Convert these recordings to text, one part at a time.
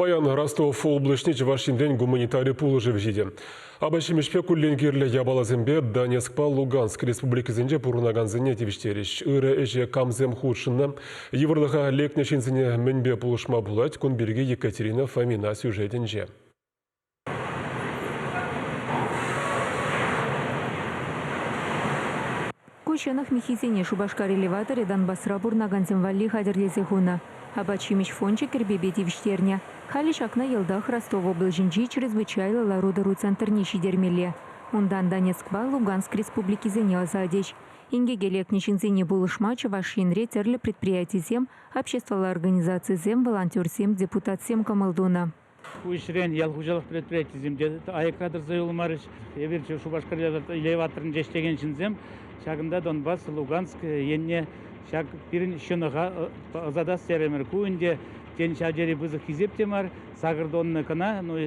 Паян Ростов облачный Чувашиндрен гуманитарий пулы живжиде. Абашимешпе кулленгерлі ябалазымбе Донецк-па Луганск республикасынде пурнаганзыне тивиштеріш. Үрі әже камзем худшынна. Еврлыға лекнешінзіне мінбе пулышма булать күнберге Екатерина Фомина сюжетінже. Кучанах михизине Шубашкар элеваторе Донбассра бурнаганзем валли хадерлезе хуна. Абачимиш фонче кербебети виштерня. Хали шакна елдах Ростов облажинчи чрезвычайно лародару центр нищидермеле. Ундан Донецк-ба Луганск республики зене азадеч. Инге гелекничин зене булышма Чувашинре терле предприятий зем, общественной организации зем, волонтер зем, депутат зем Камалдуна. Куйшрен ялхужалык предприятий земде айкадыр зойлмарыш эверче Шубашкар элеваторын жештеген зем шагында Донбасс Луганск енне шаг бирин шынага азада серемер куинде тен шажери бызык кизептемар сагырдонны кына ну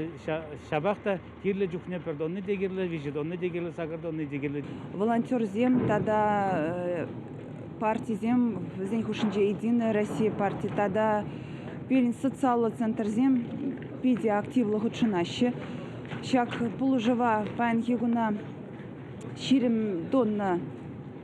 шабахта кирле жухне пердонны дегерле вижедонны дегерле сагырдонны дегерле волонтер зем тада партия зем зен хушинже единая Россия партия тада бирин социальный центр зем пиди активлы худшинаще шаг полужива пайн егуна ширим донна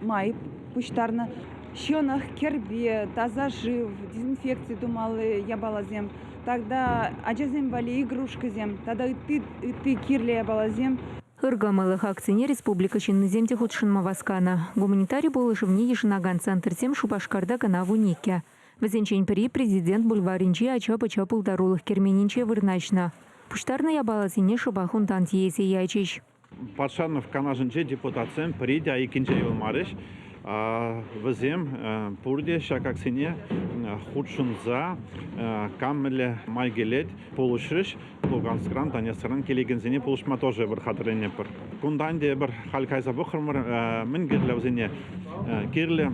май пуштарна щенах кербе таза жив дезинфекции думалы ябалазем тогда аджазем бали игрушка зем тогда ты кирле ябалазем. Иргамалых акционер республика Шиннеземте худшинма васкана. Гуманитарий болышевни ешинаган центр зем Шубашкарда гана вунике. Везенчень при президент бульваринчи ача-пача пулдарулых керменинче вырначна. Пуштарна ябалазине шубахун тантиезе яйчиш. Патшанов канажынче депутациям придя и кинчеевал марыш. Везем пурде шакаксине худшунза камеле майгелет полушрыш Луганскран Донецкран келегензине полушма тоже бір хатырыне пыр. Кунданде бір халкайса бұқырмыр мін керлевзине керле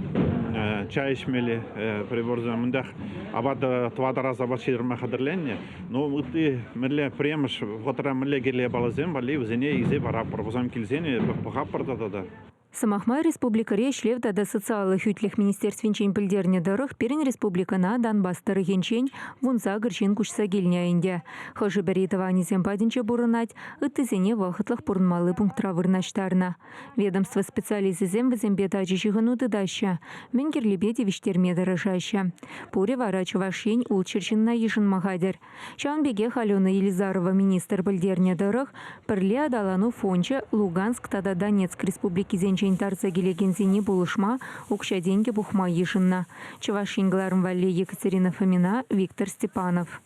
чай ішмелі приборза мындақ абады твадараза баширма хатырленне. Но үті мүрле премыш ғотыра мүрле керле балазем бали өзіне изе барапыр. Бұзам келзене бұқапыр да. Самахмай республика решлев да социалы хютлих министерственчень пыльдерне дырых перен республикана Донбасстары генчень вунза гырчин кушса гельняйнде. Хожи беритова анизем падинче бурынать, ыттызене вахытлых пурнмалы пунктра вырнаштарна. Ведомство специализизем візембе тачищығыну дыдаща, мен керлебеде виштерме дырышаща. Пуре вара Чувашень улчырчынна ешін махадер. Чанбеге Халена Елизарова министр пыльдерне дырых, пірле адалану фонча Луганск тада Донецк республики зенчень тарца гелегензине булышма, укша деньги бухма ешынна. Чувашингларым валли Екатерина Фомина, Виктор Степанов.